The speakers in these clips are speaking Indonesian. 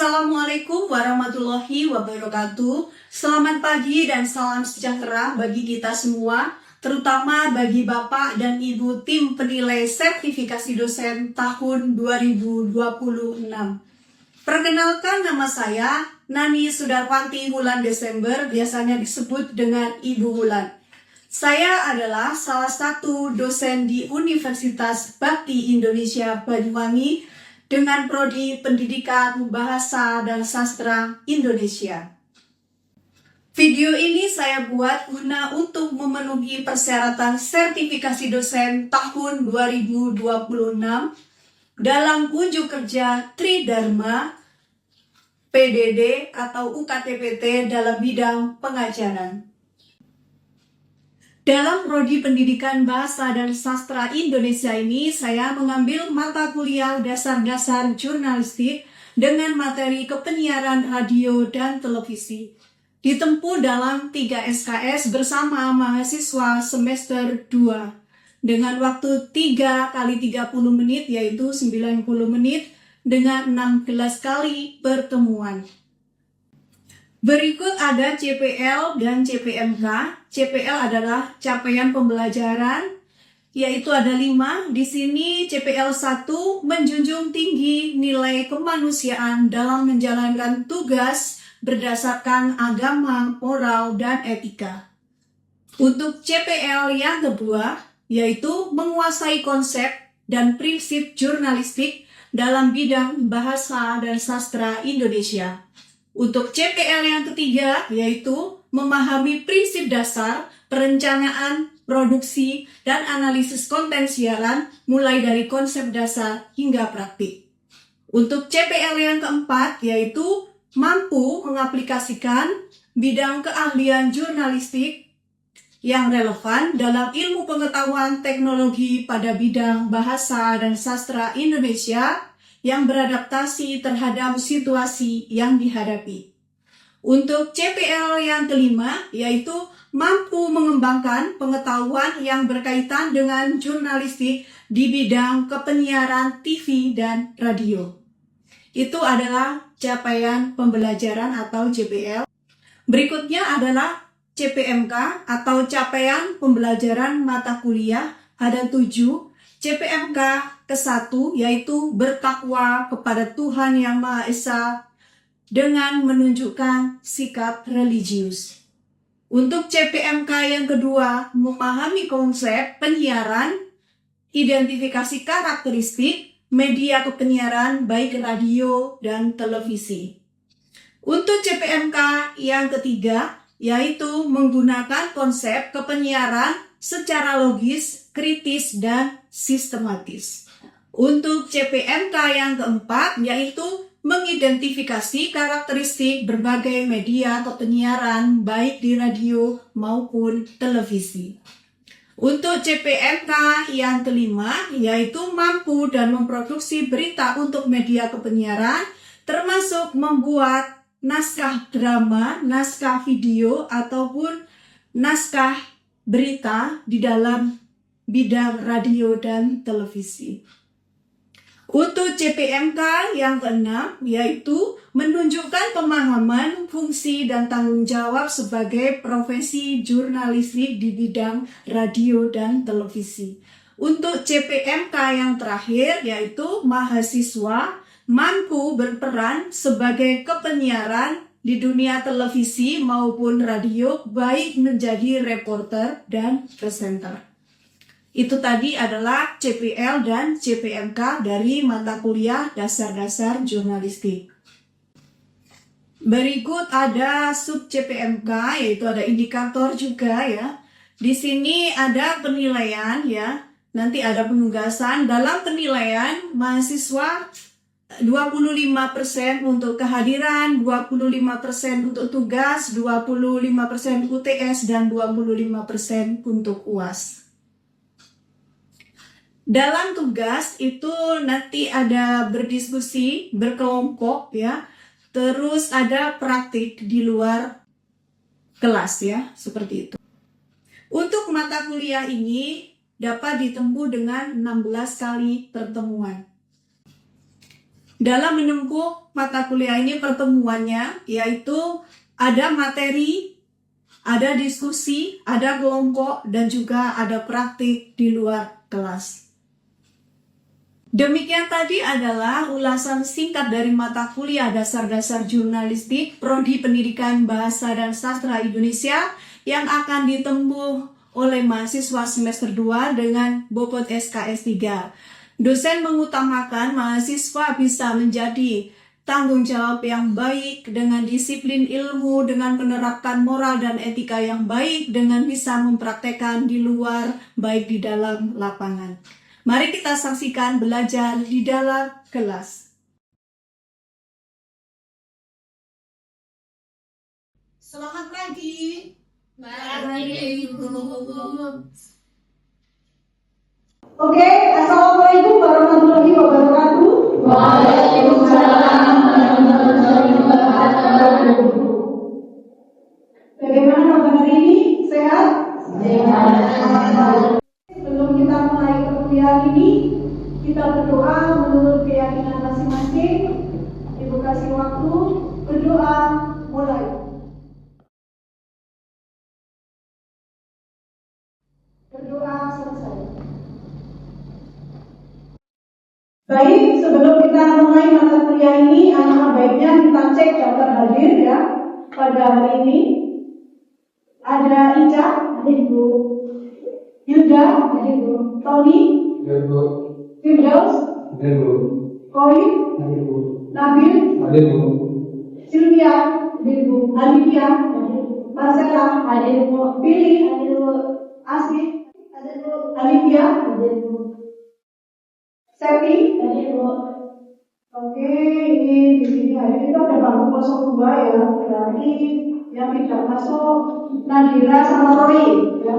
Assalamualaikum warahmatullahi wabarakatuh. Selamat pagi dan salam sejahtera bagi kita semua, terutama bagi Bapak dan Ibu tim penilai sertifikasi dosen tahun 2026. Perkenalkan, nama saya Nani Sudarwanti Wulan Desember, biasanya disebut dengan Ibu Wulan. Saya adalah salah satu dosen di Universitas Bakti Indonesia Banyuwangi dengan Prodi Pendidikan Bahasa dan Sastra Indonesia. Video ini saya buat guna untuk memenuhi persyaratan sertifikasi dosen tahun 2026 dalam unjuk kerja Tridharma PDD atau UKTPT dalam bidang pengajaran. Dalam Prodi Pendidikan Bahasa dan Sastra Indonesia ini, saya mengambil mata kuliah dasar-dasar jurnalistik dengan materi kepenyiaran radio dan televisi. Ditempuh dalam 3 SKS bersama mahasiswa semester 2 dengan waktu 3 kali 30 menit yaitu 90 menit dengan 16 kali pertemuan. Berikut ada CPL dan CPMK. CPL adalah capaian pembelajaran, yaitu ada 5. Di sini CPL 1 menjunjung tinggi nilai kemanusiaan dalam menjalankan tugas berdasarkan agama, moral, dan etika. Untuk CPL yang kedua, yaitu menguasai konsep dan prinsip jurnalistik dalam bidang bahasa dan sastra Indonesia. Untuk CPL yang ketiga, yaitu memahami prinsip dasar perencanaan, produksi, dan analisis konten siaran mulai dari konsep dasar hingga praktik. Untuk CPL yang keempat, yaitu mampu mengaplikasikan bidang keahlian jurnalistik yang relevan dalam ilmu pengetahuan teknologi pada bidang bahasa dan sastra Indonesia yang beradaptasi terhadap situasi yang dihadapi. Untuk CPL yang kelima, yaitu mampu mengembangkan pengetahuan yang berkaitan dengan jurnalistik di bidang kepenyiaran TV dan radio. Itu adalah capaian pembelajaran atau CPL. Berikutnya adalah CPMK atau capaian pembelajaran mata kuliah, ada 7. CPMK ke-1 yaitu bertakwa kepada Tuhan Yang Maha Esa dengan menunjukkan sikap religius. Untuk CPMK yang kedua, memahami konsep penyiaran, identifikasi karakteristik media kepenyiaran baik radio dan televisi. Untuk CPMK yang ketiga, yaitu menggunakan konsep kepenyiaran secara logis, kritis, dan sistematis. Untuk CPMK yang keempat, yaitu mengidentifikasi karakteristik berbagai media kepenyiaran baik di radio maupun televisi. Untuk CPMK yang kelima, yaitu mampu dan memproduksi berita untuk media kepenyiaran, termasuk membuat naskah drama, naskah video, ataupun naskah berita di dalam bidang radio dan televisi. Untuk CPMK yang keenam, yaitu menunjukkan pemahaman, fungsi, dan tanggung jawab sebagai profesi jurnalistik di bidang radio dan televisi. Untuk CPMK yang terakhir, yaitu mahasiswa mampu berperan sebagai kepenyiaran di dunia televisi maupun radio, baik menjadi reporter dan presenter. Itu tadi adalah CPL dan CPMK dari mata kuliah dasar-dasar jurnalistik. Berikut ada sub CPMK, yaitu ada indikator juga ya. Di sini ada penilaian ya. Nanti ada penugasan. Dalam penilaian mahasiswa 25% untuk kehadiran, 25% untuk tugas, 25% UTS, dan 25% untuk UAS. Dalam tugas itu nanti ada berdiskusi, berkelompok ya, terus ada praktik di luar kelas ya, seperti itu. Untuk mata kuliah ini dapat ditempuh dengan 16 kali pertemuan. Dalam menempuh mata kuliah ini pertemuannya yaitu ada materi, ada diskusi, ada kelompok, dan juga ada praktik di luar kelas. Demikian tadi adalah ulasan singkat dari mata kuliah dasar-dasar jurnalistik Prodi Pendidikan Bahasa dan Sastra Indonesia yang akan ditempuh oleh mahasiswa semester 2 dengan bobot SKS 3. Dosen mengutamakan mahasiswa bisa menjadi tanggung jawab yang baik dengan disiplin ilmu, dengan menerapkan moral dan etika yang baik, dengan bisa mempraktekkan di luar, baik di dalam lapangan. Mari kita saksikan belajar di dalam kelas. Selamat pagi. Pagi, Ibu. Oke, Assalamualaikum warahmatullahi wabarakatuh. Waalaikumsalam warahmatullahi wabarakatuh. Bagaimana kabar hari ini? Sehat? Sehat. Sebelum kita mulai perkuliahan ini, kita berdoa menurut keyakinan masing-masing. Ibu kasih waktu, berdoa, mulai. Berdoa selesai. Baik, sebelum kita mulai mata kuliah ini, anak baiknya kita cek daftar hadir ya. Pada hari ini ada Ica, Ibu, Yuda, Ibu, Tony, Ibu, Firdaus, Ibu, Koi, Ibu, Nabil, Ibu, Sylvia, Ibu, Alivia, Marcella, Ibu, Billy, Ibu, Asif, Ibu, Alivia, Ibu, Septi, Ibu. Oke, ini di sini hari kita ada bangku 02 ya, berarti yang tidak masuk Nadira sama Roy ya.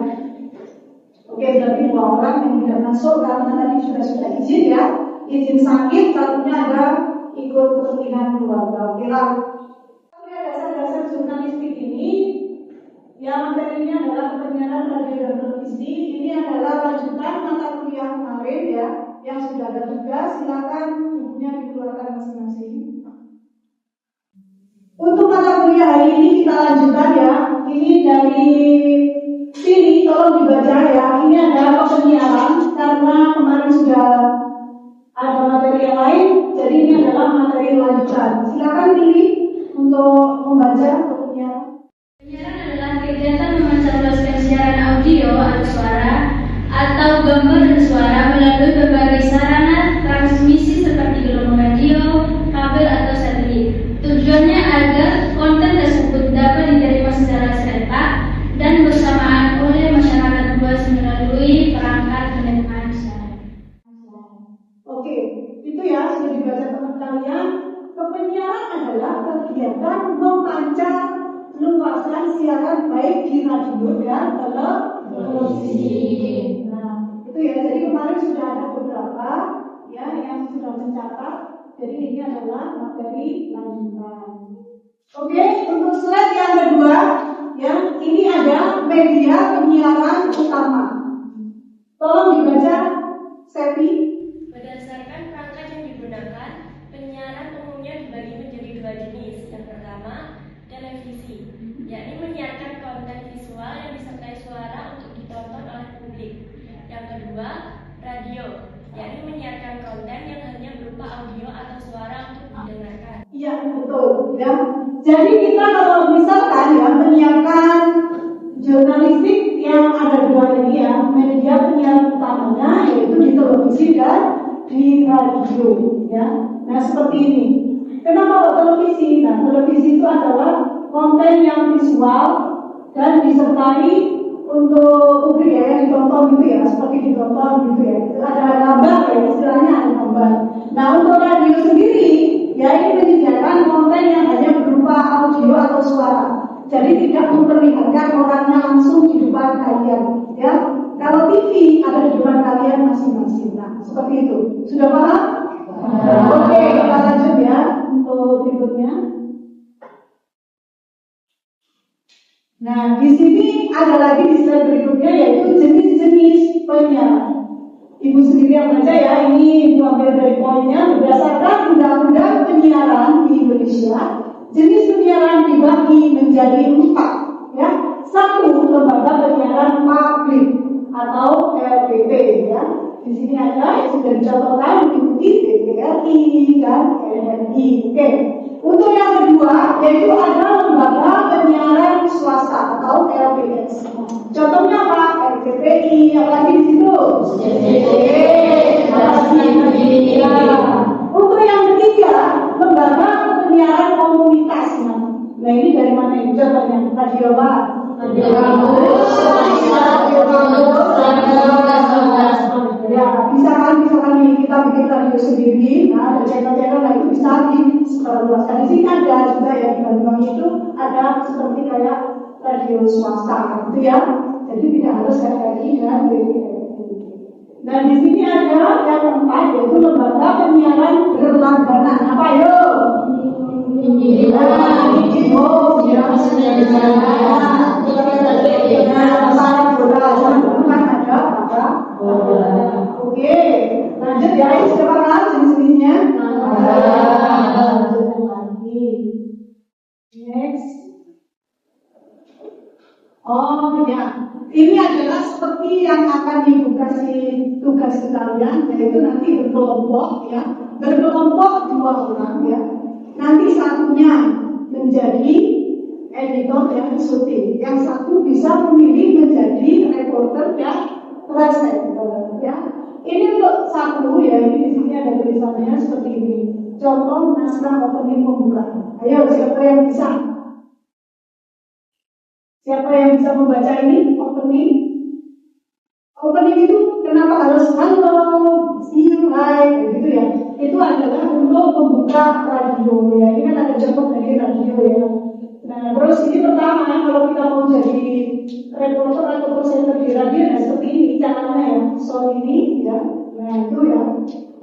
Oke, berarti 2 orang yang tidak masuk karena tadi sudah izin ya, izin sakit, satunya ada ikut kepentingan keluarga. Oke lah. Dasar-dasar jurnalistik ini, yang materinya adalah penyiaran radio dan televisi. Ini adalah lanjutan mata kuliah kemarin ya, yang sudah ada tugas. Silakan bukunya dikeluarkan masing-masing. Untuk mata kuliah hari ini kita lanjutkan ya. Ini dari sini, tolong dibaca ya. Ini adalah penyiaran karena kemarin sudah ada materi yang lain, jadi ini adalah materi lanjutan. Silakan pilih untuk membaca penyiaran. Penyiaran adalah kegiatan memancarluaskan siaran audio atau suara atau gambar dan suara melalui berbagai sarana transmisi seperti gelombang radio, kabel atau satelit. Tujuannya agar konten tersebut dapat diterima secara serentak dan bersamaan oleh masyarakat luas melalui perangkat penerimaan siaran. Oke, itu ya sudah dibaca teman kalian. Penyiaran adalah kegiatan memancar luaskan siaran baik di radio dan televisi. Nah, itu ya. Jadi kemarin sudah ada beberapa ya yang sudah mencatat. Jadi ini adalah materi lanjutan. Oke, untuk slide yang kedua, ya ini ada media penyiaran utama. Tolong dibaca, Septi. Berdasarkan perangkat yang digunakan, penyiaran umumnya dibagi menjadi 2 jenis. Yang pertama, televisi, yakni menyiarkan konten visual yang disertai suara untuk ditonton oleh publik. Yang kedua, radio, yakni menyiarkan konten yang hanya berupa audio atau suara untuk didengarkan. Iya, betul ya. Jadi kita kalau misalkan ya menyiarkan jurnalistik yang ada 2 ini ya, media penyiaran utamanya yaitu di televisi dan di radio ya. Nah seperti ini. Kenapa kok televisi? Nah televisi itu adalah konten yang visual dan disertai untuk publik ya, yang ditonton gitu ya, seperti ditonton gitu ya. Ada gambar ya, istilahnya ada gambar. Nah untuk radio sendiri ya ini menyediakan konten yang hanya berupa audio atau suara. Jadi tidak memperlihatkan orangnya langsung di depan kalian ya. Kalau TV ada di depan kalian masing-masing. Nah seperti itu. Sudah paham? Oke, kita lanjut ya untuk berikutnya. Nah, di sini ada lagi di slide berikutnya yaitu jenis-jenis penyiaran. Ibu sendiri yang baca ya, ini Ibu ambil dari poinnya berdasarkan Undang-Undang penyiaran di Indonesia, jenis penyiaran dibagi menjadi 4, ya. Satu, lembaga penyiaran publik atau LPP, ya. Di sini ada yang sudah dicontohkan mengikuti TVRI dan RRI. Oke. Untuk yang kedua, yaitu ada lembaga penyiaran swasta atau LPS. Contohnya apa? RCTI, apa di situ? Untuk yang ketiga, lembaga penyiaran komunitas. Nah ini dari mana ini? Contohnya Radio apa? Radio Kampus. Ya, misalkan nih kita bikin radio sendiri, nah ada channel-channel, nah itu bisa disebarluaskan. Di sini ada juga ya di Banyuwangi itu ada seperti kayak radio swasta, gitu ya. Jadi tidak harus RRI dan WWRI. Dan di sini ada yang keempat yaitu lembaga penyiaran berlangganan. Apa yuk? Oke, lanjut ya. Ini siapa kan jenis-jenisnya? Next. Oh ya, ini adalah seperti yang akan ibu kasih tugas ke kalian, yaitu nanti berkelompok ya, berkelompok 2 orang ya. Nanti satunya menjadi editor yang syuting, yang satu bisa memilih menjadi reporter dan presenter ya. Ini untuk satu ya, ini di sini ada tulisannya seperti ini. Contoh naskah opening pembukaan. Ayo siapa yang bisa? Siapa yang bisa membaca ini opening? Opening itu kenapa harus halo, see you, hi, gitu ya? Itu adalah untuk membuka radio ya. Ini kan ada contoh dari radio ya. Nah, terus ini pertama kalau kita mau jadi reporter atau presenter di radio, nah seperti ini caranya ya. So ini ya, nah itu ya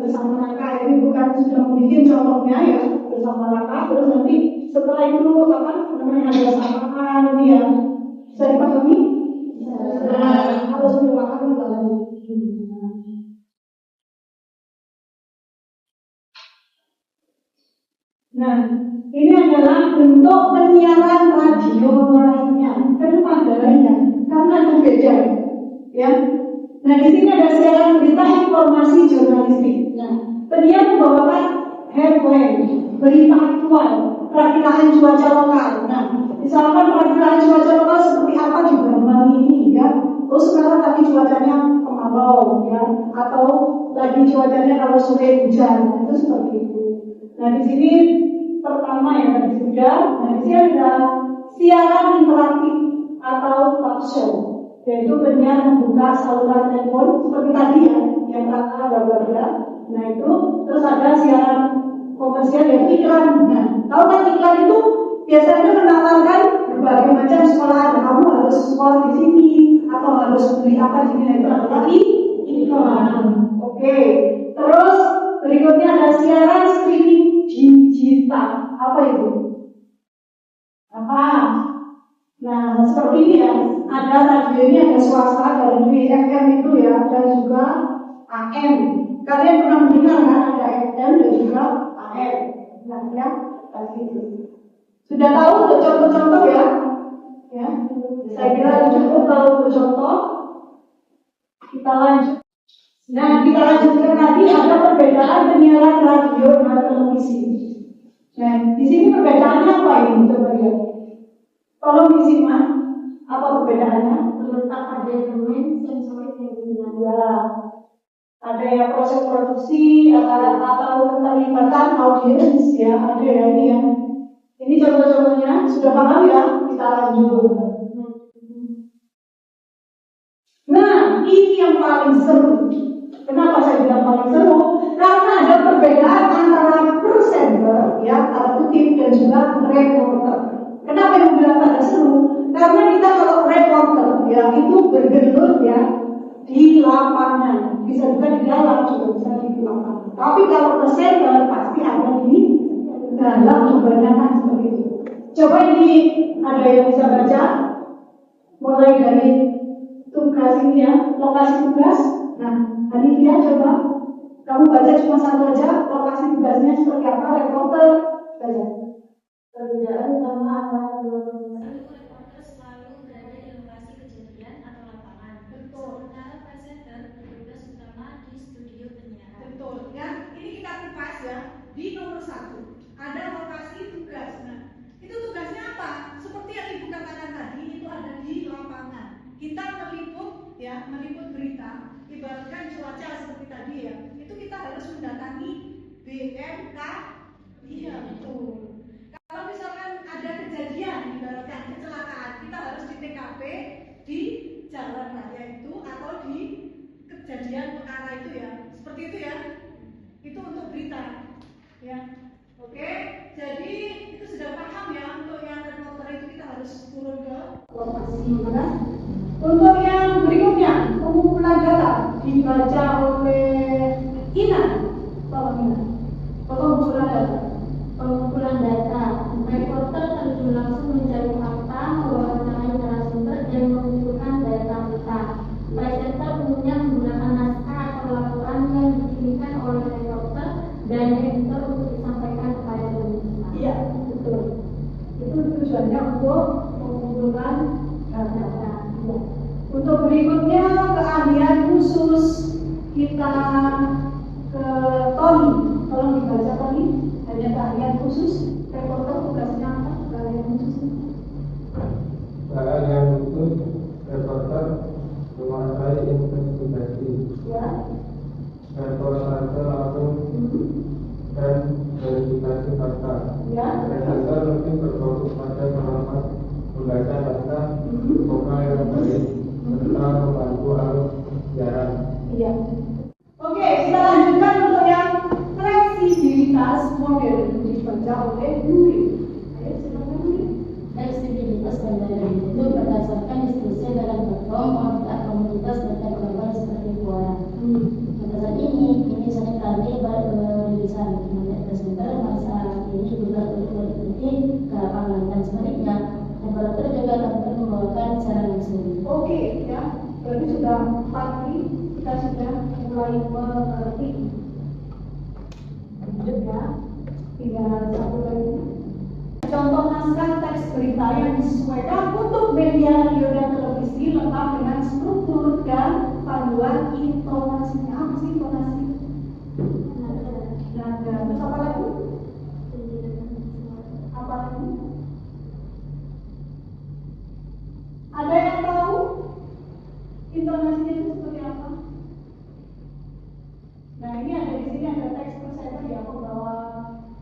bersama Raka. Ini bukan sudah membuat contohnya ya bersama Raka. Terus nanti setelah itu apa namanya ada samaan ini ya. Bisa dipahami? Nah, harus dipahami kalau nah, ini adalah bentuk penyiaran radio lainnya. Kenapa ada lainnya? Karena itu beda, ya. Nah, di sini ada siaran berita informasi jurnalistik. Nah, penyiar membawakan headline, berita aktual, perakiraan cuaca lokal. Nah, misalkan perakiraan cuaca lokal seperti apa di Banyuwangi ini, ya. Terus sekarang tadi cuacanya kemarau, ya, atau lagi cuacanya kalau sore hujan, itu seperti itu. Nah, di sini pertama yang tadi sudah, nah di sini ada siaran interaktif atau talk show, yaitu penyiar membuka saluran telepon seperti tadi ya, yang Raka ada. Nah itu, terus ada siaran komersial yang iklan. Nah, tahu kan iklan itu biasanya menawarkan berbagai macam sekolah. Kamu harus sekolah di sini atau harus beli apa di sini. Itu adalah iklan. Oke, terus berikutnya ada siaran streaming digital. Apa itu? Apa? Nah, seperti ini ya. Ada radio ini, ada swasta, ada FM itu ya, dan juga AM. Kalian pernah mendengar kan ada FM dan juga AM. Nah, ya, tadi itu. Sudah tahu untuk contoh-contoh ya? Ya, saya kira cukup tahu untuk contoh. Kita lanjut. Nah, kita lanjutkan lagi ada perbedaan penyiaran radio dan televisi. Nah, di sini perbedaannya apa ini? Coba lihat. Tolong disimak. Apa perbedaannya? Terletak pada elemen sensorik yang digunakan. Ya, ada yang proses produksi atau keterlibatan audiens ya, ada ya ini ya. Ini contoh-contohnya sudah paham ya? Kita lanjut. Nah, ini yang paling seru. Kenapa saya bilang paling seru? Karena ada perbedaan antara presenter ya, atau kutip dan juga reporter. Kenapa yang bilang agak seru? Karena kita kalau reporter ya itu bergelut ya di lapangan, bisa juga di dalam, juga bisa di lapangan. Tapi kalau presenter pasti ada di dalam, kebanyakan seperti itu. Coba ini ada yang bisa baca, mulai dari tugas ini ya, lokasi tugas. Nah, Hanifia coba Kamu baca cuma satu aja, lokasi tugasnya seperti apa, reporter, baca. Pekerjaan utama adalah Reporter selalu berada di lokasi kejadian atau lapangan. Betul. Sementara presenter bertugas utama di studio penyiaran. Betul, ya. Ini kita kupas ya. Di nomor 1 ada lokasi tugas. Nah, itu tugasnya apa? Seperti yang Ibu katakan tadi, itu ada di lapangan. Kita meliput, ya, meliput berita. Ibaratkan cuaca seperti tadi ya. Itu kita harus mendatangi BMK. Iya, betul. Kalau misalkan ada kejadian, ibaratkan kecelakaan, kita harus di TKP di jalan raya itu atau di kejadian perkara itu ya, seperti itu ya. Itu untuk berita, ya. Oke, jadi itu sudah paham ya. Untuk yang reporter itu kita harus turun ke lokasi mana. Untuk yang berikutnya, pengumpulan data dibaca oleh Ina. Tolong Ina. Pengumpulan data. Pengumpulan data, reporter terjun langsung mencari fakta, mewawancarai narasumber dan mengumpulkan data berita. Presenter umumnya menggunakan naskah atau laporan yang dikirimkan oleh reporter dan editor untuk disampaikan kepada pemirsa. Iya, betul. Itu tujuannya untuk mengumpulkan data. Ya. Untuk berikutnya keahlian khusus kita ke Tony. Tolong dibaca Tony. Ada keahlian khusus. Reporter tugasnya apa? Keahlian khusus. Keahlian khusus reporter menguasai investigasi, Ya. reportase langsung dan verifikasi fakta. Ya. Presenter lebih berfokus pada kemampuan membaca data, vokal yang baik, serta membantu arus siaran. Iya. Oke, kita lanjutkan untuk yang fleksibilitas model dibaca oleh Yuri. Ayo silakan Yuri. Fleksibilitas bandara itu berdasarkan diskusi dalam platform komunitas berkembang seperti Quora. Pada saat ini sangat kami beririsan dengan presenter masa ini juga berikuti ke lapangan dan sebaliknya. Reporter juga dapat membawakan secara langsung. Oke, ya. Berarti sudah pagi kita sudah mulai mengerti. Lanjut ya. Tinggal satu lagi. Contoh naskah teks berita yang disesuaikan untuk media radio dan televisi lengkap dengan struktur dan panduan intonasinya. Apa sih intonasi? Nada. Terus apa lagi? Apa lagi? Ada yang tahu intonasinya itu seperti apa? Nah, ini ada di sini ada teks presenter ya, pembawa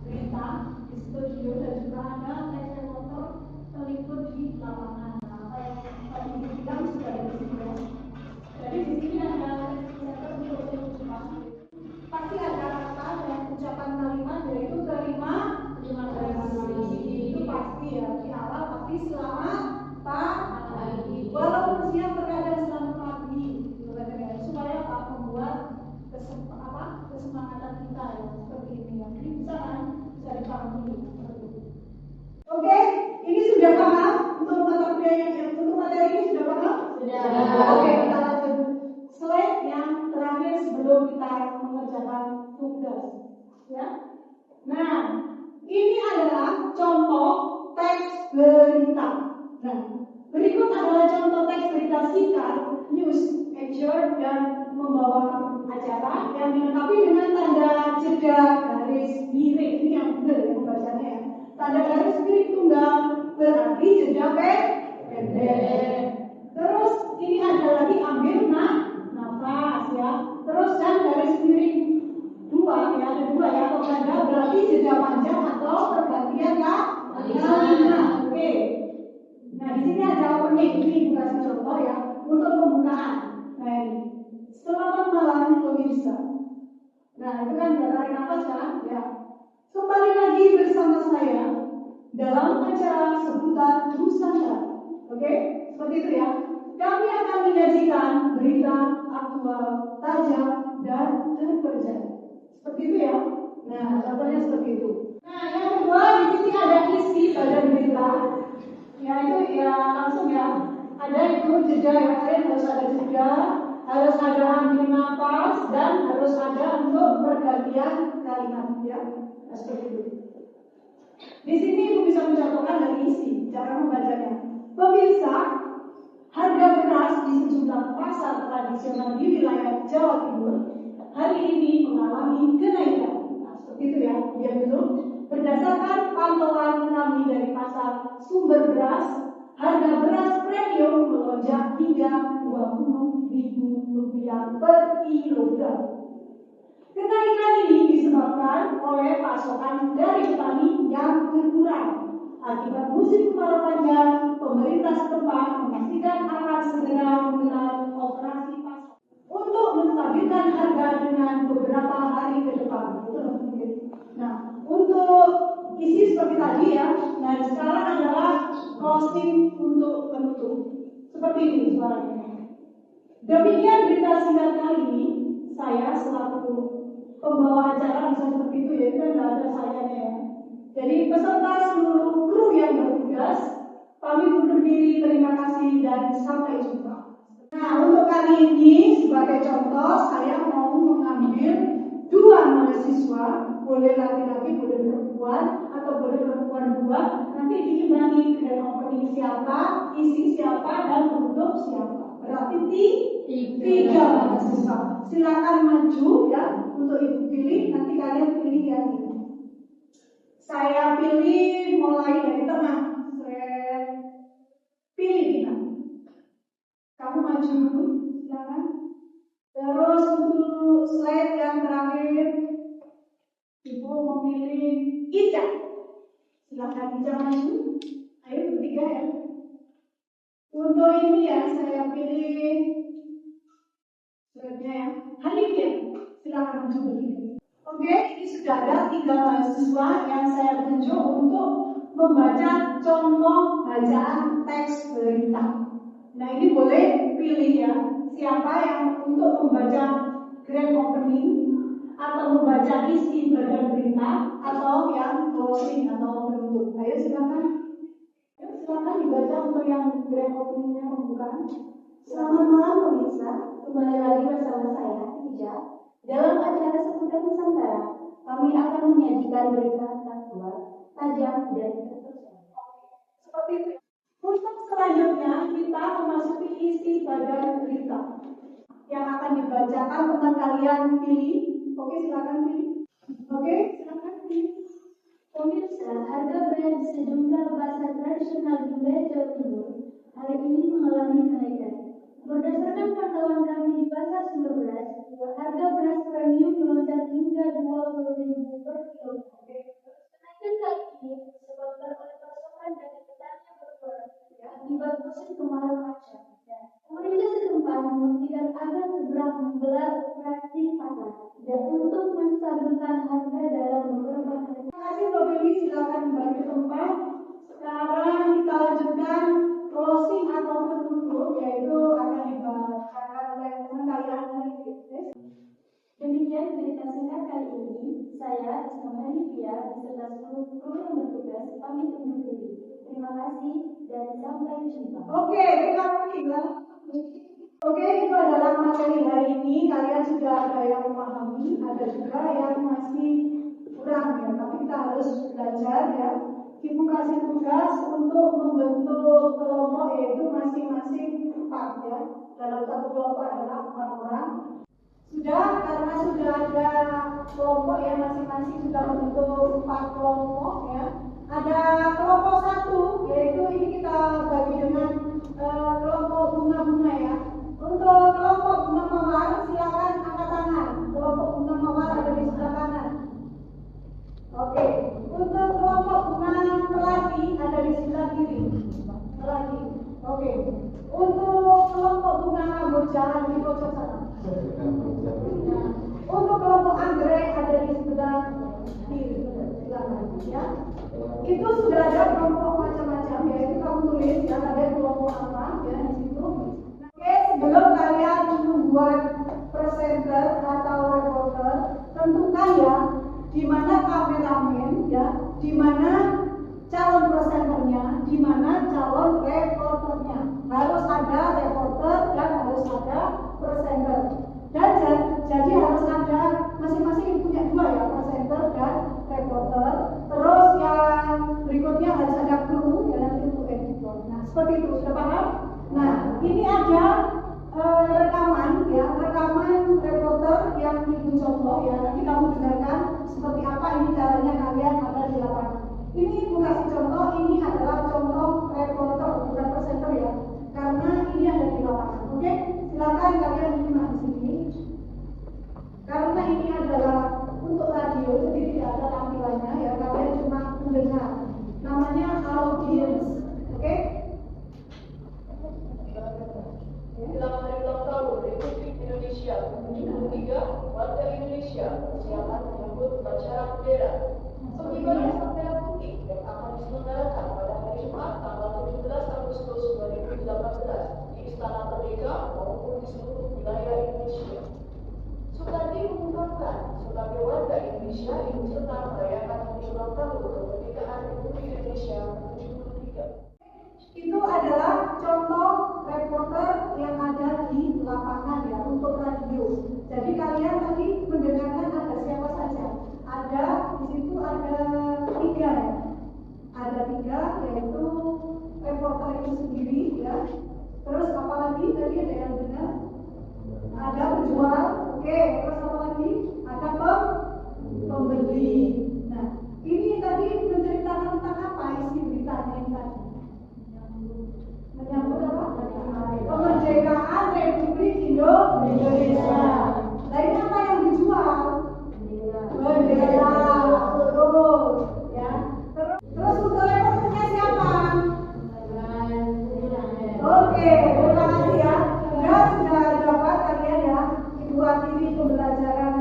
berita di studio dan juga ada teks reporter meliput di lapangan. Nah, apa yang tadi dibilang sudah ada di sini ya. Jadi di sini ada teks presenter untuk ucapan. Pasti ada kata dan ucapan kalimat yaitu terima kasih. Itu pasti ya di awal pasti selamat pagi. Walaupun siang terkadang selamat pagi, supaya apa? Membuat kesemangatan kita ya seperti ini ya. Jadi bisa kan bisa dipahami seperti itu. Oke, ini sudah paham untuk mata kuliah yang untuk materi ini sudah paham? Sudah. Oke, kita lanjut slide yang terakhir sebelum kita mengerjakan tugas. Ya. Nah, ini adalah contoh teks berita. Nah, berikut adalah contoh teks berita singkat, news, anchor, dan membawa acara yang dilengkapi dengan tanda jeda garis miring. Ini yang benar ya pembacanya ya. Tanda garis miring tunggal berarti jeda pendek. Terus ini ada lagi ambil nafas ya. Terus dan garis miring dua ya, ada dua ya. Atau tanda berarti jeda panjang atau pergantian kalimat. Oke. Nah, di sini ada opening, ini dikasih contoh ya untuk pembukaan. Nah, ini. Selamat malam pemirsa. Nah, itu kan udah tarik nafas kan? Ya. Kembali lagi bersama saya dalam acara seputar Nusantara. Oke? Seperti itu ya. Kami akan menyajikan berita aktual, tajam, dan terpercaya. Seperti itu ya. Nah, contohnya seperti itu. Nah, yang kedua di sini ada isi pada berita. Ya itu ya langsung ya. Ada itu jeda ya, kalian harus ada jeda. harus ada ambil nafas, dan harus ada untuk pergantian kalimat ya. Nah, seperti itu. Di sini Ibu bisa mencontohkan dari isi cara membacanya. Pemirsa, harga beras di sejumlah pasar tradisional di wilayah Jawa Timur hari ini mengalami kenaikan. Nah, seperti itu ya. Dia dulu. Berdasarkan pantauan kami dari pasar sumber beras, harga beras premium melonjak hingga Rp20.000 per kilogram. Kenaikan ini disebabkan oleh pasokan dari petani yang berkurang. Akibat musim kemarau panjang, pemerintah setempat memastikan akan segera menggelar operasi pasar untuk menstabilkan harga dengan beberapa hari ke depan. Nah, untuk isi seperti tadi ya. Nah, sekarang adalah closing untuk penutup. Seperti ini suaranya. Demikian berita singkat kali ini. Saya selaku pembawa acara bisa seperti itu ya, kan tidak ada sayanya ya. Jadi peserta seluruh kru yang bertugas, kami undur diri, terima kasih dan sampai jumpa. Nah, untuk kali ini sebagai contoh saya mau mengambil 2 mahasiswa, boleh laki-laki, boleh perempuan, atau boleh perempuan 2. Nanti diimbangi dengan opening siapa, isi siapa, dan penutup siapa. Berarti 3 mahasiswa. Silakan maju ya untuk Ibu pilih. Nanti kalian pilih yang ini. Saya pilih mulai dari tengah. Saya pilih kita. Kamu maju dulu, silakan. Terus untuk slide yang terakhir, Ibu memilih Ica. Silakan Ica maju. Ayo bertiga ya. Untuk ini ya saya pilih slide-nya ya. Hanifia, silakan maju bertiga. Oke, ini sudah ada 3 mahasiswa yang saya tunjuk untuk membaca contoh bacaan teks berita. Nah, ini boleh pilih ya, siapa yang untuk membaca grand opening atau membaca isi bagian berita atau yang closing atau penutup. Ayo silakan. Ayo silakan dibaca untuk yang grand openingnya pembukaan. Selamat malam pemirsa, kembali lagi bersama saya, Ija. Dalam acara Seputar Nusantara, kami akan menyajikan berita faktual, tajam, dan terpercaya. Seperti itu. Untuk selanjutnya kita memasuki isi bagian berita yang akan dibacakan teman kalian pilih. Oke, silakan pilih. Oke, silakan pilih. Pemirsa, harga beras di sejumlah pasar tradisional di wilayah Jawa Timur hari ini mengalami kenaikan. Berdasarkan pantauan kami di pasar sumber beras, harga beras premium melonjak hingga Rp20.000 per kilogram. Kenaikan kali ini disebabkan oleh pasokan dari petani yang berkurang akibat musim kemarau panjang. Pemerintah setempat memastikan akan segera menggelar operasi pasar dan untuk menstabilkan harga dalam beberapa hari. Terima kasih Mbak Beli, silakan kembali ke tempat. Sekarang kita lanjutkan closing atau penutup, yaitu akan dibacakan oleh teman kalian dari Fitness. Demikian berita singkat kali ini. Saya, Isma Hanifia, beserta seluruh kru yang bertugas, pamit undur diri. Terima kasih dan sampai jumpa. Oke, terima kasih. Oke, itu adalah materi hari ini. Kalian sudah ada yang memahami, ada juga yang masih kurang ya. Tapi kita harus belajar ya. Ibu kasih tugas untuk membentuk kelompok, yaitu masing-masing 4 ya. Dalam satu kelompok adalah 4 orang. Sudah, karena sudah ada kelompok yang masing-masing sudah membentuk 4 kelompok ya. Ada kelompok 1, yaitu ini kita bagi dengan kelompok bunga-bunga ya. Untuk kelompok bunga mawar, silakan angkat tangan. Kelompok bunga mawar ada di sebelah kanan. Oke, untuk kelompok bunga melati ada di sebelah kiri. Melati. Oke. Untuk kelompok bunga kamboja ada di pojok sana. Nah, untuk kelompok anggrek ada di sebelah kiri. Silakan ya. Itu sudah ada kelompok macam-macam, yaitu kamu tulis ya, ada kelompok apa ya di situ. Oke, sebelum kalian membuat presenter atau reporter, tentukan ya di mana kameramen ya, di mana calon presenternya, di mana calon reporternya. Harus ada reporter dan harus ada presenter. rekaman ya, rekaman reporter yang ibu contoh ya. Nanti kamu dengarkan seperti apa ini caranya kalian ada di lapangan. Ini ibu kasih contoh, ini adalah contoh reporter bukan presenter ya, karena ini ada di lapangan. Oke, silakan kalian menyimak di sini. Karena ini adalah untuk radio, jadi tidak ada tampilannya ya, kalian cuma mendengar. Namanya audience, oke? Dalam hari ulang tahun Republik Indonesia ke-73, warga Indonesia persiapan menyambut upacara bendera. Pengibaran sang merah putih yang akan diselenggarakan pada hari Jumat tanggal 17 Agustus 2018 di Istana Merdeka maupun di seluruh wilayah Indonesia. Sukadi mengungkapkan sebagai warga Indonesia ikut serta merayakan hari ulang tahun kemerdekaan Republik Indonesia ke-73. Itu adalah contoh reporter yang ada di lapangan ya untuk radio. Jadi kalian tadi mendengarkan ada siapa saja. Ada di situ ada 3 ya. Ada 3 yaitu reporter itu sendiri ya. Terus apalagi tadi ada yang benar? Ada penjual. Oke, terus apa lagi? Ada pembeli. Nah, ini tadi menceritakan tentang apa isi beritanya ini tadi? Menyambut apa? Kemerdekaan Republik Indonesia. Nah ini apa yang dijual? Bendera. Betul. Ya. Terus untuk reporternya siapa? Oke, terima kasih ya. Sudah dapat kalian ya. Ibu akhiri pembelajaran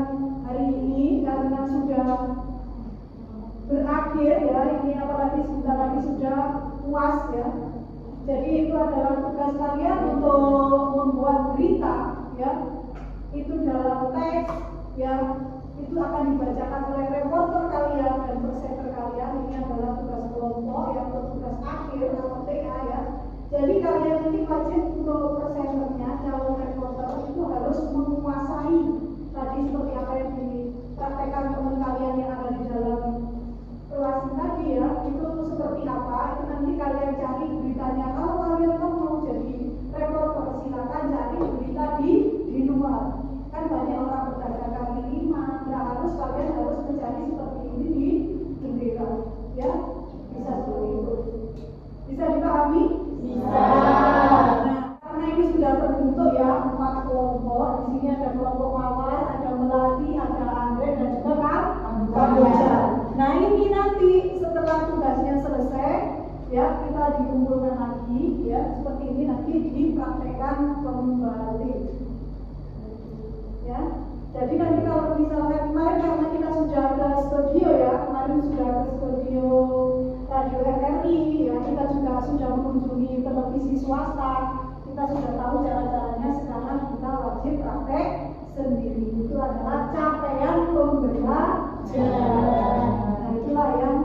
hari ini karena sudah berakhir ya. Ini apalagi sebentar lagi sudah puas ya. Jadi itu adalah tugas kalian untuk membuat berita ya. Itu dalam teks yang itu akan dibacakan oleh reporter kalian dan presenter kalian. Ini adalah tugas kelompok yang tugas akhir atau TA ya. Jadi kalian ini wajib untuk presenternya calon reporter itu harus menguasai tadi seperti apa yang dipraktekkan teman kalian yang ada di dalam kelas tadi ya, itu seperti apa, itu nanti kalian cari beritanya. Kalau kalian mau jadi reporter, silakan cari berita di luar. Kan banyak orang berdasarkan kiriman, nggak harus kalian harus mencari seperti ini di bendera, ya, bisa seperti itu. Bisa dipahami? Bisa. Nah, karena ini sudah terbentuk ya 4 kelompok. Di sini ada kelompok Mawar, ada Melati, ada Andre dan juga Kamboja. Nah ini nanti setelah tugasnya selesai ya kita dikumpulkan lagi ya seperti ini nanti dipraktekkan kembali ya. Jadi nanti kalau misalnya kemarin karena kita sudah ke studio ya, kemarin sudah ke studio Radio RRI ya, kita juga sudah mengunjungi televisi swasta, kita sudah tahu cara-caranya. Sekarang kita wajib praktek sendiri. Itu adalah capaian pembelajaran. Nah itulah yang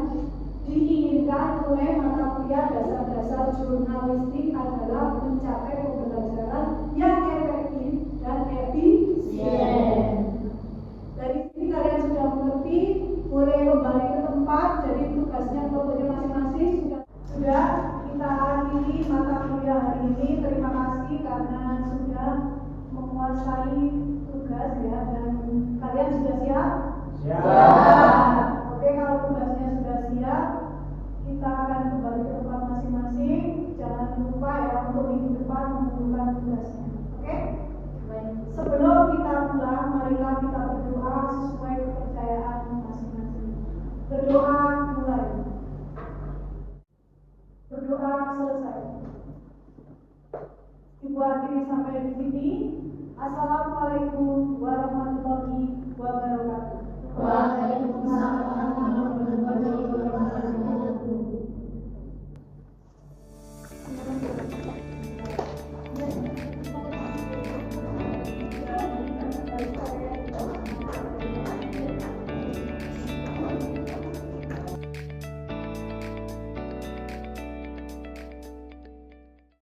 diinginkan oleh mata kuliah dasar-dasar jurnalistik adalah mencapai pembelajaran yang efektif dan efisien. Dari sini kalian sudah mengerti, boleh kembali ke tempat. Jadi tugasnya kelompoknya masing-masing sudah kita akhiri mata kuliah hari ini. Terima kasih karena sudah menguasai tugas ya, dan kalian sudah siap? Siap. Oke, kalau tugasnya sudah siap, kita akan kembali ke tempat masing-masing. Jangan lupa ya untuk minggu depan mengumpulkan tugasnya. Oke? Baik. Sebelum kita pulang, marilah kita berdoa sesuai kepercayaan masing-masing. Berdoa mulai. Berdoa selesai. Ibu akhiri sampai di sini. Assalamualaikum warahmatullahi wabarakatuh. Waalaikumsalam warahmatullahi wabarakatuh.